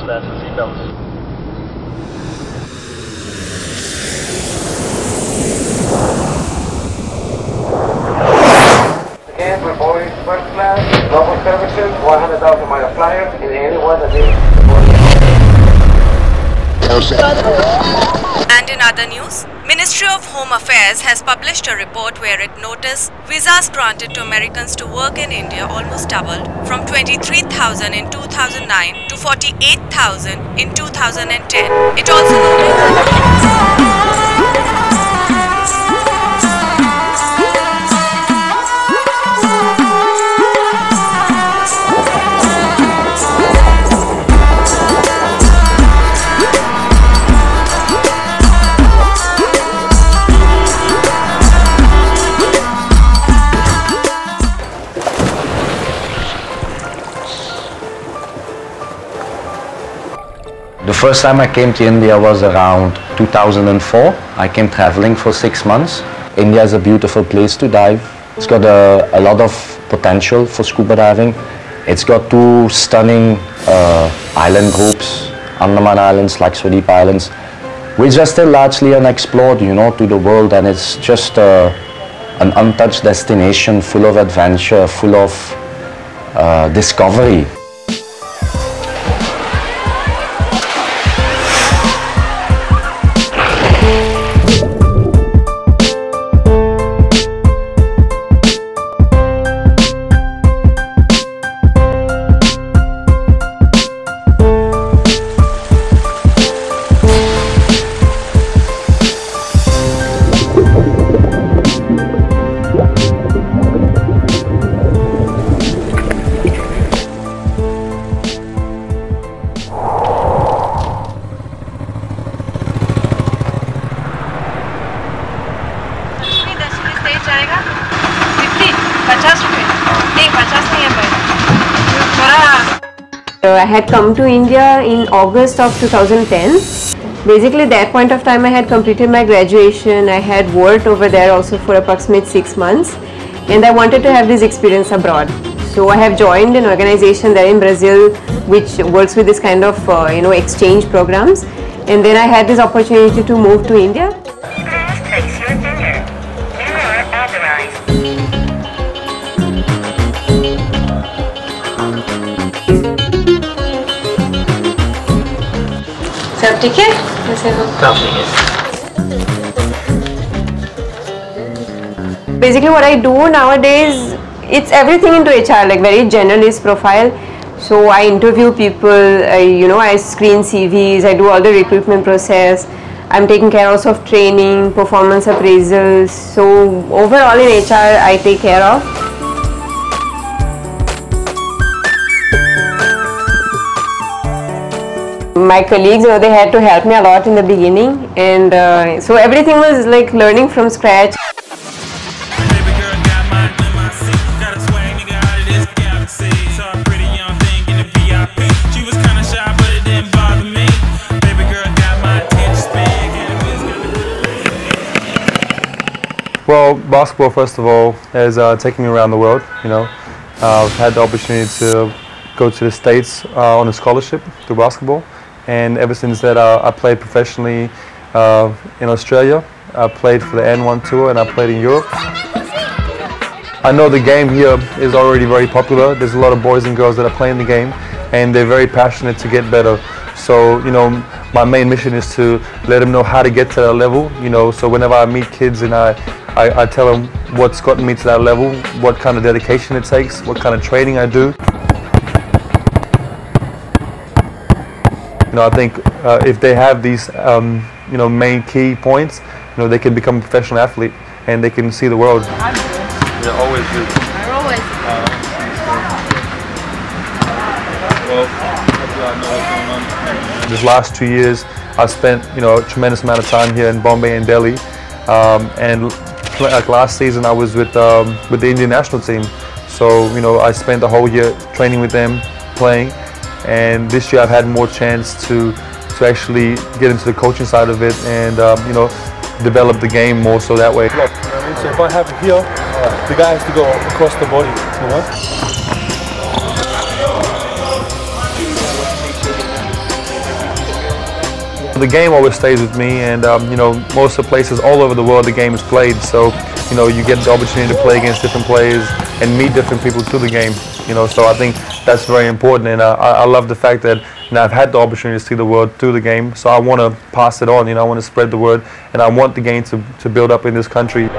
fasten seatbelts. Again, we're boarding first class, local services, 100,000 mile flyer, in anyone that is And in other news, Ministry of Home Affairs has published a report where it noticed visas granted to Americans to work in India almost doubled from 23,000 in 2009 to 48,000 in 2010. It also The first time I came to India was around 2004. I came traveling for 6 months. India is a beautiful place to dive. It's got a lot of potential for scuba diving. It's got 2 stunning island groups, Andaman Islands, Lakshadweep Islands, which are still largely unexplored, you know, to the world, and it's just an untouched destination full of adventure, full of discovery. I had come to India in August of 2010. Basically, at that point of time, I had completed my graduation. I had worked over there also for approximately 6 months, and I wanted to have this experience abroad. So I have joined an organization there in Brazil, which works with this kind of exchange programs. And then I had this opportunity to move to India. Please place your finger. You are authorized. सब ठीक है? कैसे हो? सब ठीक है. Basically, what I do nowadays, it's everything into HR, like very generalist profile. So I interview people, I screen CVs, I do all the recruitment process. I'm taking care also of training, performance appraisals. So overall in HR, I take care of. My colleagues, they had to help me a lot in the beginning, and so everything was like learning from scratch. Well, basketball, first of all, has taken me around the world. I've had the opportunity to go to the States on a scholarship through basketball. And ever since that, I played professionally in Australia. I played for the N1 tour, and I played in Europe. I know the game here is already very popular. There's a lot of boys and girls that are playing the game, and they're very passionate to get better. So, my main mission is to let them know how to get to that level. So whenever I meet kids and I tell them what's gotten me to that level, what kind of dedication it takes, what kind of training I do. I think if they have these, main key points, they can become a professional athlete and they can see the world. You're always good. You're always Well, hopefully I know what's going on. These last 2 years, I spent, a tremendous amount of time here in Bombay and Delhi. And like last season, I was with the Indian national team. So, I spent the whole year training with them, playing. And this year I've had more chance to actually get into the coaching side of it and develop the game more so that way. Look, so if I have it here, the guy has to go across the body, the game always stays with me, and you know, most of the places all over the world the game is played. So, you know, you get the opportunity to play against different players and meet different people through the game. You know, so I think that's very important, and I love the fact that, you know, I've had the opportunity to see the world through the game. So I want to pass it on. You know, I want to spread the word, and I want the game to build up in this country.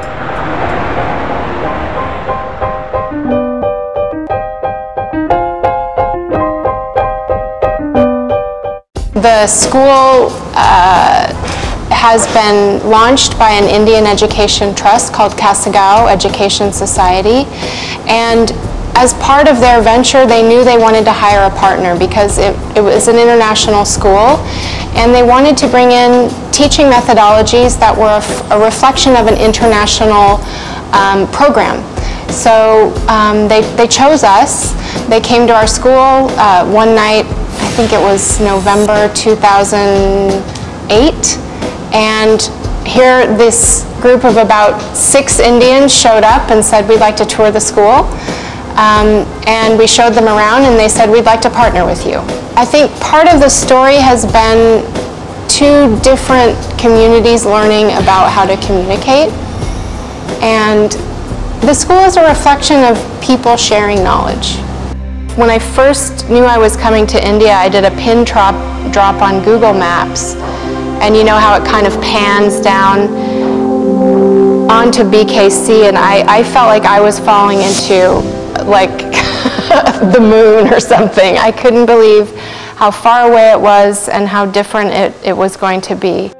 The school has been launched by an Indian education trust called Kasagao Education Society, and as part of their venture they knew they wanted to hire a partner because it was an international school, and they wanted to bring in teaching methodologies that were a reflection of an international program. So they chose us. They came to our school one night, I think it was November 2008, and here this group of about 6 Indians showed up and said, we'd like to tour the school. And we showed them around and they said, we'd like to partner with you. I think part of the story has been 2 different communities learning about how to communicate, and the school is a reflection of people sharing knowledge. When I first knew I was coming to India, I did a pin drop on Google Maps, and you know how it kind of pans down onto BKC, and I felt like I was falling into like the moon or something. I couldn't believe how far away it was and how different it was going to be.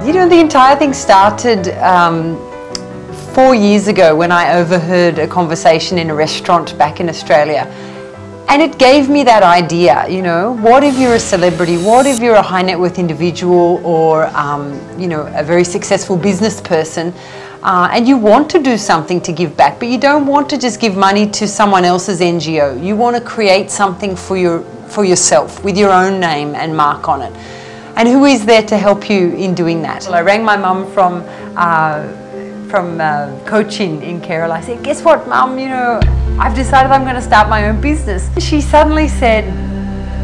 You know, the entire thing started 4 years ago when I overheard a conversation in a restaurant back in Australia. And it gave me that idea, you know, what if you're a celebrity? What if you're a high net worth individual or, you know, a very successful business person and you want to do something to give back, but you don't want to just give money to someone else's NGO. You want to create something for yourself with your own name and mark on it. And who is there to help you in doing that? Well, I rang my mum from Cochin in Kerala. I said, guess what, Mum, you know, I've decided I'm going to start my own business. She suddenly said,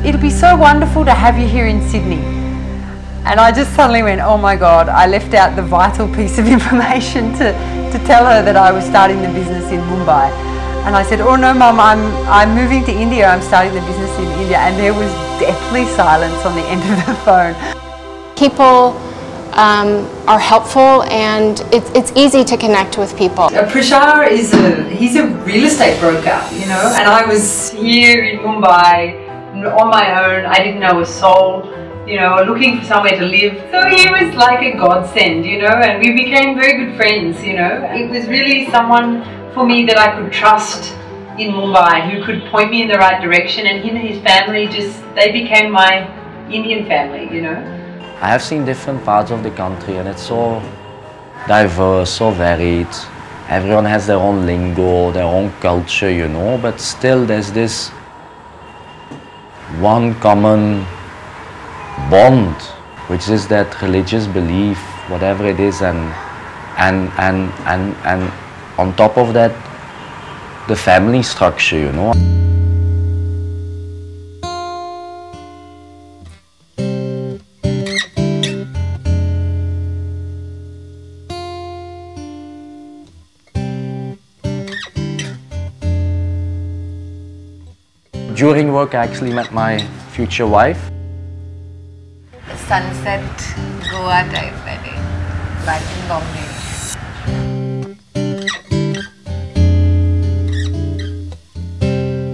it'll be so wonderful to have you here in Sydney. And I just suddenly went, oh my God, I left out the vital piece of information to tell her that I was starting the business in Mumbai. And I said, oh no, Mum, I'm moving to India, I'm starting the business in India. And there was deathly silence on the end of the phone. People are helpful, and it's easy to connect with people. Prashar he's a real estate broker, you know, and I was here in Mumbai on my own. I didn't know a soul, you know, looking for somewhere to live. So he was like a godsend, you know, and we became very good friends, you know. It was really someone for me that I could trust in Mumbai, who could point me in the right direction, and him and his family they became my Indian family, you know. I have seen different parts of the country and it's so diverse, so varied. Everyone has their own lingo, their own culture, you know, but still there's this one common bond, which is that religious belief, whatever it is, and on top of that, the family structure, you know. During work, I actually met my future wife. Sunset Goa type wedding back in Bombay.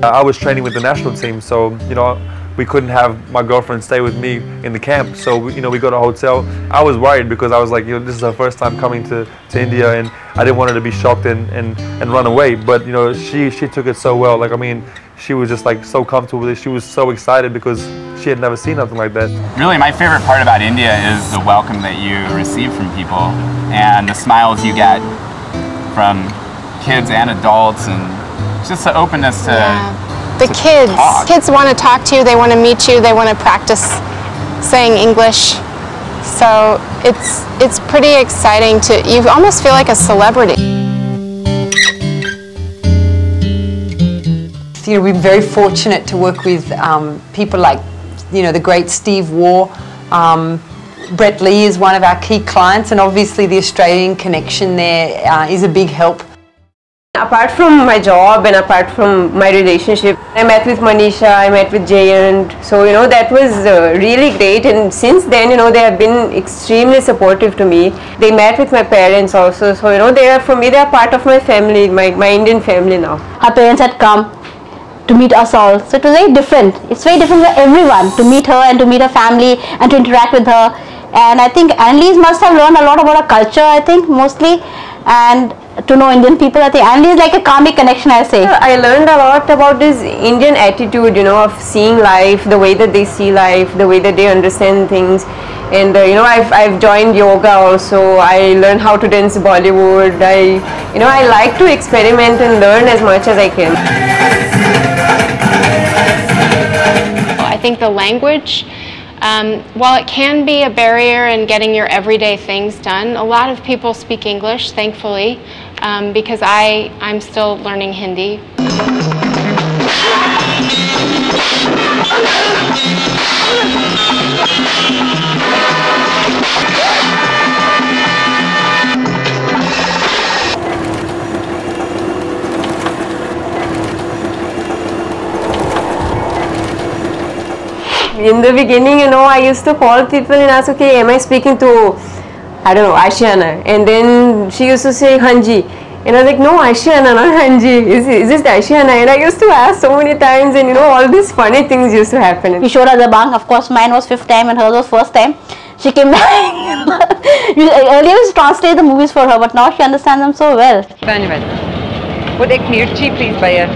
I was training with the national team, so you know, we couldn't have my girlfriend stay with me in the camp. So you know, we got a hotel. I was worried because I was like, you know, this is her first time coming to India, and I didn't want her to be shocked and run away. But you know, she took it so well. Like, I mean, she was just like so comfortable with it. She was so excited because she had never seen nothing like that. Really, my favorite part about India is the welcome that you receive from people and the smiles you get from kids and adults, and just the openness to The kids. talk. Kids want to talk to you, they want to meet you, they want to practice saying English. So it's pretty exciting to, you almost feel like a celebrity. You know, we've been very fortunate to work with people like, you know, the great Steve Waugh. Brett Lee is one of our key clients, and obviously the Australian connection there is a big help. Apart from my job and apart from my relationship, I met with Manisha, I met with Jayant, so you know that was really great, and since then, you know, they have been extremely supportive to me. They met with my parents also, so you know, they are, for me, they are part of my family, my Indian family now. Her parents had come to meet us all, so it was very different. It's very different for everyone to meet her and to meet her family and to interact with her. And I think Annalise must have learned a lot about our culture, I think, mostly, and to know Indian people. I think Annalise is like a karmic connection, I say. I learned a lot about this Indian attitude, you know, of seeing life, the way that they see life, the way that they understand things. And you know, I've joined yoga also. I learned how to dance Bollywood. I like to experiment and learn as much as I can. I think the language, while it can be a barrier in getting your everyday things done, a lot of people speak English, thankfully, because I'm still learning Hindi. In the beginning, you know, I used to call people and ask, okay, am I speaking to, I don't know, Ashiana? And then she used to say, Hanji. And I was like, no, Ashiana, not Hanji. Is this Ashiana? And I used to ask so many times, and you know, all these funny things used to happen. We showed her the bank. Of course, mine was 5th time and hers was 1st time. She came back. Earlier we used to translate the movies for her, but now she understands them so well. Would ek mirchi please, bhaiya?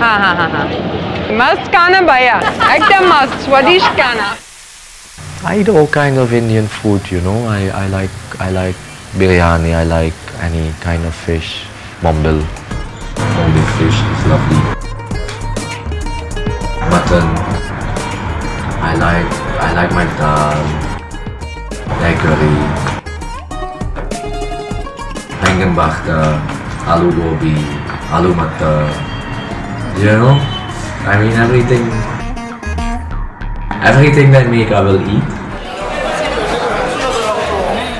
Ha. Must kana bhaiya. Ekdam must. Swadish kana. I eat all kind of Indian food, you know. I like biryani, I like any kind of fish, mumbil. Mumbil fish is lovely. Mutton. I like my dal, egg curry, bangan bhakta, aloo gobi, aloo matar. You know, I mean everything that make I will eat.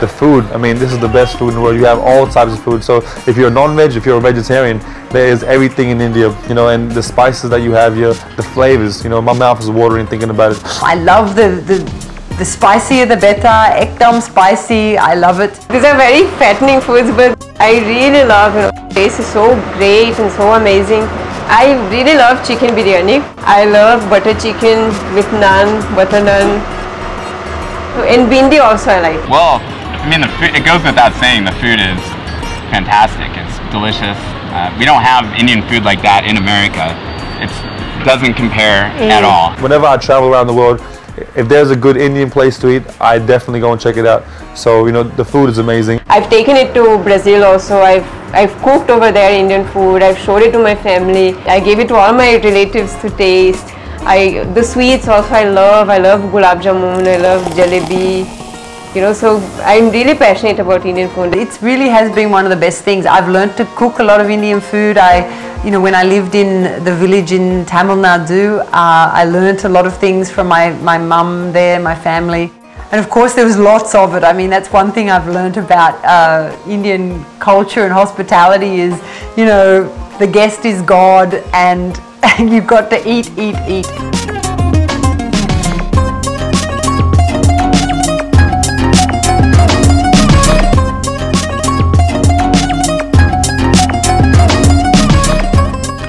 The food, I mean, this is the best food in the world. You have all types of food. So if you're non-veg, if you're a vegetarian, there is everything in India, you know, and the spices that you have here, the flavors, you know, my mouth is watering thinking about it. I love the spicier the better, ekdam spicy, I love it. These are very fattening foods, but I really love, you know, the taste is so great and so amazing. I really love chicken biryani. I love butter chicken with naan, butter naan. And bindi also I like. Well, I mean, the food, it goes without saying, the food is fantastic. It's delicious. We don't have Indian food like that in America. It doesn't compare at all. Whenever I travel around the world, if there's a good Indian place to eat, I definitely go and check it out. So, you know, the food is amazing. I've taken it to Brazil also. I've cooked over there Indian food. I've showed it to my family. I gave it to all my relatives to taste. The sweets also I love gulab jamun, I love jalebi. You know, so I'm really passionate about Indian food. It really has been one of the best things. I've learned to cook a lot of Indian food. You know, when I lived in the village in Tamil Nadu, I learned a lot of things from my mum there, my family. And of course there was lots of it. I mean, that's one thing I've learned about Indian culture and hospitality is, you know, the guest is God and you've got to eat.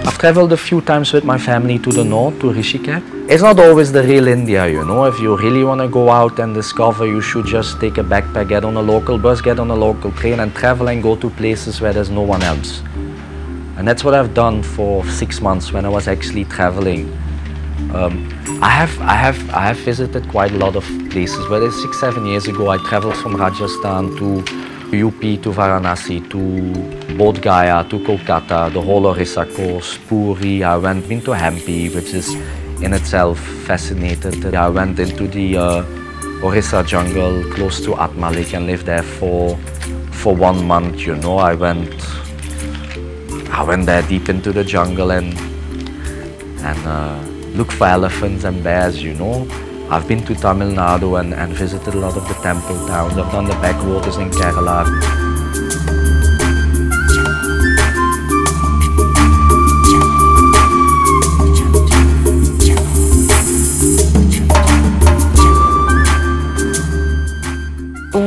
I've traveled a few times with my family to the north, to Rishikesh. It's not always the real India, you know. If you really want to go out and discover, you should just take a backpack, get on a local bus, get on a local train and travel and go to places where there's no one else. And that's what I've done for 6 months when I was actually traveling. I have visited quite a lot of places. Whether 6-7 years ago I traveled from Rajasthan to UP to Varanasi, to Bodh Gaya, to Kolkata, the whole Orissa coast, Puri. I been to Hampi, which is in itself fascinated. I went into the Orissa jungle close to Atmalik and lived there for 1 month, you know. I went there deep into the jungle and looked for elephants and bears, you know. I've been to Tamil Nadu and visited a lot of the temple towns. I've done the backwaters in Kerala.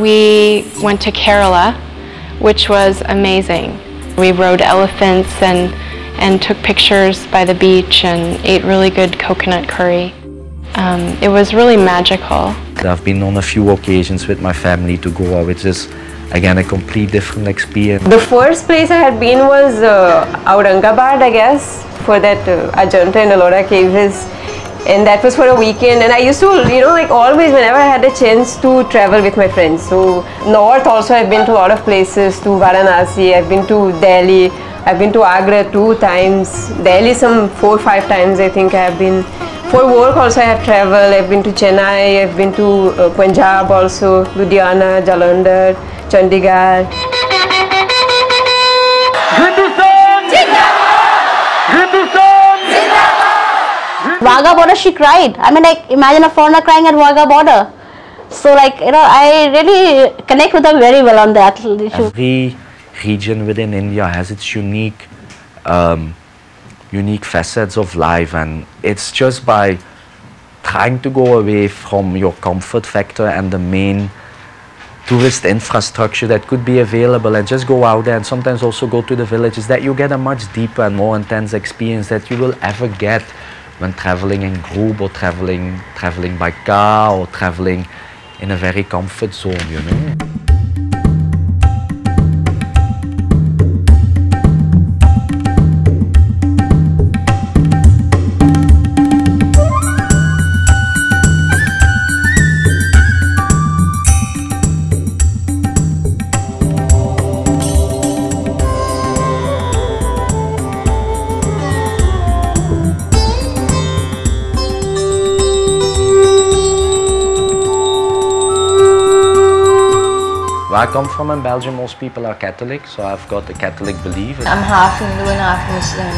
We went to Kerala, which was amazing. We rode elephants and took pictures by the beach and ate really good coconut curry. It was really magical. I've been on a few occasions with my family to Goa, which is again a complete different experience. The first place I had been was Aurangabad, I guess, for that Ajanta and Ellora caves. And that was for a weekend, and I used to, you know, like always whenever I had a chance to travel with my friends. So north also I've been to a lot of places, to Varanasi, I've been to Delhi, I've been to Agra 2 times, Delhi some 4 or 5 times I think I have been. For work also I have traveled, I've been to Chennai, I've been to Punjab also, Ludhiana, Jalandhar, Chandigarh. Wagah border, she cried. I mean, like, imagine a foreigner crying at Wagah border. So, like, you know, I really connect with her very well on that issue. Every region within India has its unique facets of life, and it's just by trying to go away from your comfort factor and the main tourist infrastructure that could be available and just go out there and sometimes also go to the villages that you get a much deeper and more intense experience that you will ever get when traveling in group or traveling by car or traveling in a very comfort zone, you know. Where I come from in Belgium, most people are Catholic, so I've got a Catholic belief. I'm half Hindu and half Muslim.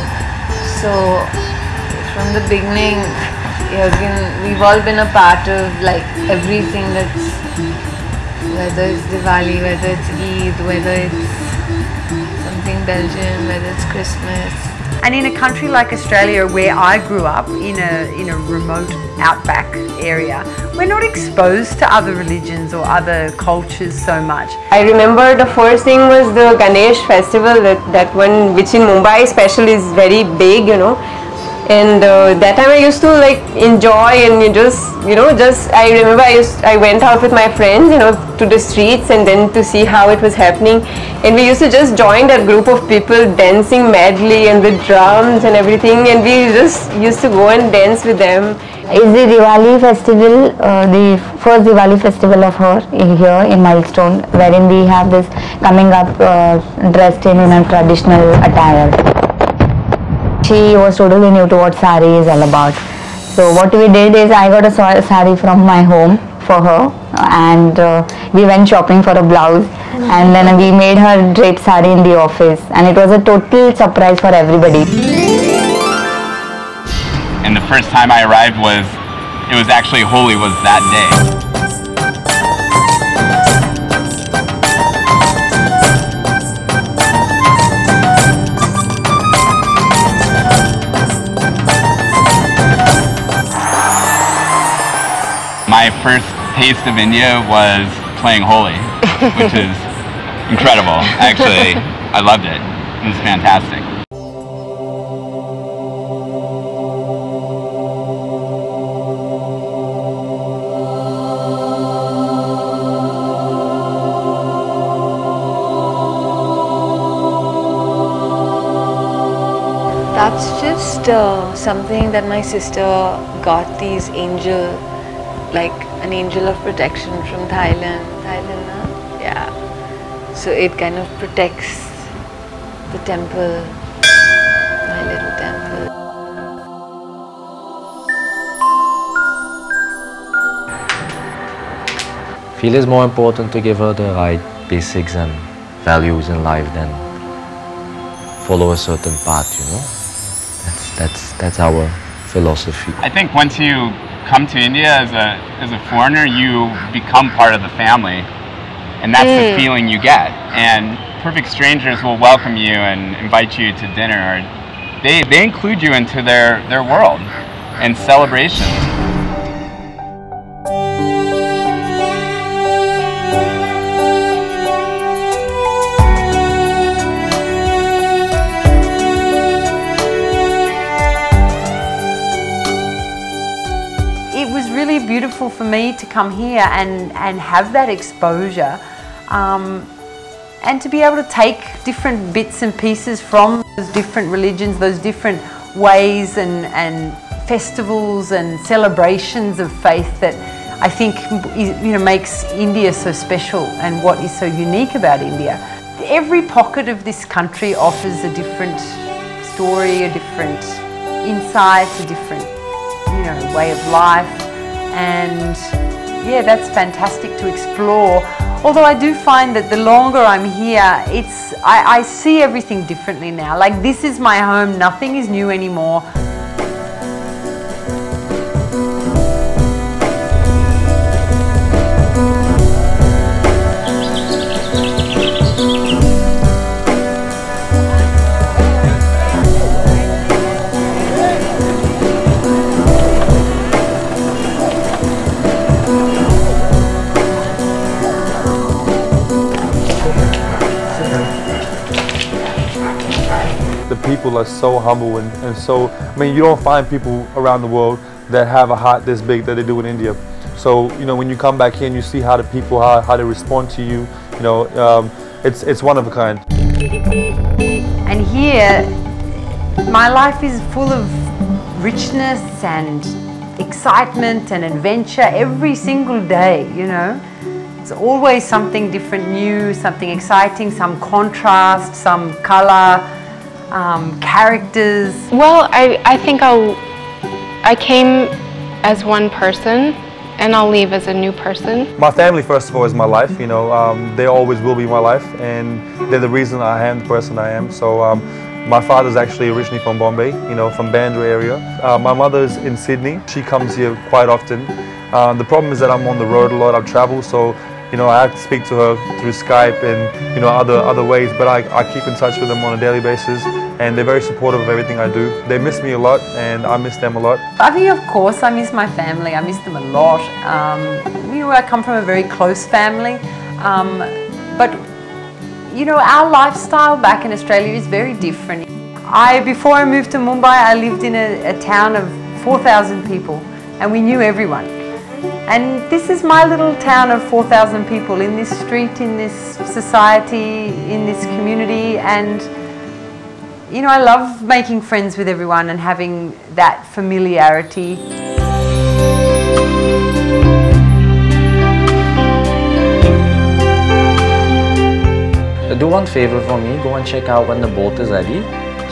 So from the beginning, we've all been a part of like everything that's, whether it's Diwali, whether it's Eid, whether it's something Belgian, whether it's Christmas. And in a country like Australia, where I grew up, in a remote outback area, we're not exposed to other religions or other cultures so much. I remember the first thing was the Ganesh festival, that one which in Mumbai especially is very big, you know. And that time I used to like enjoy and I remember I went out with my friends, you know, to the streets and then to see how it was happening. And we used to just join that group of people dancing madly and with drums and everything, and we just used to go and dance with them. It's the Diwali festival, the first Diwali festival of her here in Milestone, wherein we have this coming up dressed in a traditional attire. She was totally new to what sari is all about. So what we did is I got a sari from my home for her, and we went shopping for a blouse, and then we made her drape sari in the office, and it was a total surprise for everybody. And the first time I arrived it was actually Holi was that day. My first taste of India was playing Holi, which is incredible. Actually, I loved it. It was fantastic. That's just something that my sister got, these like an angel of protection from Thailand. Yeah. So it kind of protects the temple, my little temple. I feel it's more important to give her the right basics and values in life than follow a certain path, you know. That's our philosophy. I think once you come to India as a foreigner, you become part of the family, and that's the feeling you get. And perfect strangers will welcome you and invite you to dinner, or they include you into their world and celebrations. It was really beautiful for me to come here and have that exposure, and to be able to take different bits and pieces from those different religions, those different ways and festivals and celebrations of faith that I think makes India so special and what is so unique about India. Every pocket of this country offers a different story, a different insight, a different way of life, and yeah, that's fantastic to explore. Although I do find that the longer I'm here, I see everything differently now. Like, this is my home, nothing is new anymore. The people are so humble and so, I mean, you don't find people around the world that have a heart this big that they do in India. So, when you come back here and you see how the people, how they respond to you, it's one of a kind. And here, my life is full of richness and excitement and adventure every single day, It's always something different, new, something exciting, some contrast, some color, characters. Well, I think I came as one person and I'll leave as a new person. My family, first of all, is my life. They always will be my life, and they're the reason I am the person I am. So my father's actually originally from Bombay, from Bandra area. My mother's in Sydney. She comes here quite often. The problem is that I'm on the road a lot. I travel, so I have to speak to her through Skype and other ways, but I keep in touch with them on a daily basis, and they're very supportive of everything I do. They miss me a lot, and I miss them a lot. I think, of course, I miss my family. I miss them a lot. I come from a very close family, but our lifestyle back in Australia is very different. Before I moved to Mumbai, I lived in a town of 4,000 people, and we knew everyone. And this is my little town of 4,000 people in this street, in this society, in this community, and I love making friends with everyone and having that familiarity. Do one favor for me, go and check out when the boat is ready,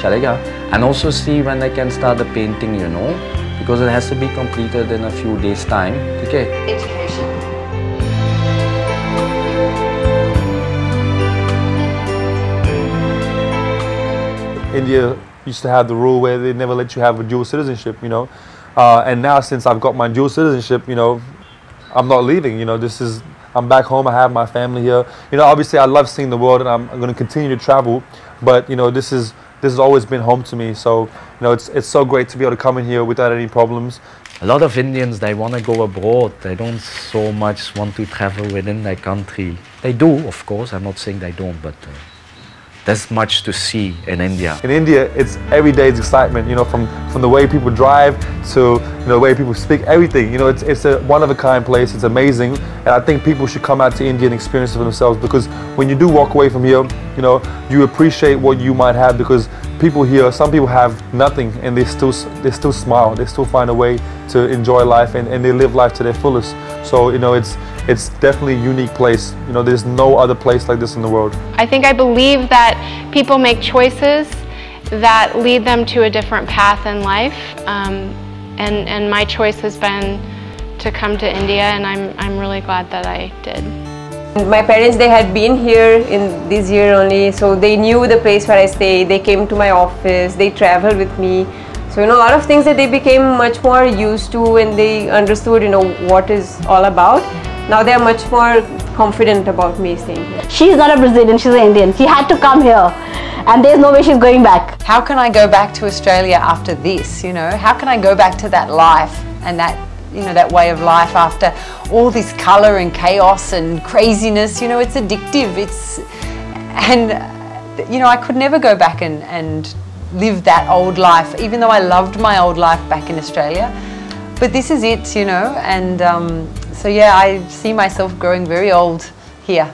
chalega, and also see when I can start the painting, because it has to be completed in a few days' time. Okay? Education. India used to have the rule where they never let you have a dual citizenship, and now since I've got my dual citizenship, I'm not leaving. I'm back home. I have my family here. Obviously I love seeing the world, and I'm going to continue to travel, but this has always been home to me. So it's so great to be able to come in here without any problems. A lot of Indians, they want to go abroad. They don't so much want to travel within their country. They do, of course. I'm not saying they don't, but there's much to see in India. In India, it's every day's excitement, from the way people drive to the way people speak, everything. It's a one-of-a-kind place. It's amazing, and I think people should come out to India and experience it for themselves, because when you do walk away from here, you appreciate what you might have, because people here, some people have nothing and they still smile, they still find a way to enjoy life, and they live life to their fullest. So, you know, it's definitely a unique place. You know, there's no other place like this in the world. I think I believe that people make choices that lead them to a different path in life, and my choice has been to come to India, and I'm really glad that I did. My parents, they had been here in this year only, so they knew the place where I stay. They came to my office, they traveled with me. So, you know, a lot of things that they became much more used to, and they understood, you know, what is all about. Now they are much more confident about me staying here. She's not a Brazilian, she's an Indian. She had to come here, and there's no way she's going back. How can I go back to Australia after this, you know? How can I go back to that life and that, you know, that way of life after all this colour and chaos and craziness? You know, it's addictive. And you know, I could never go back and live that old life, even though I loved my old life back in Australia. But this is it, you know, and so yeah, I see myself growing very old here.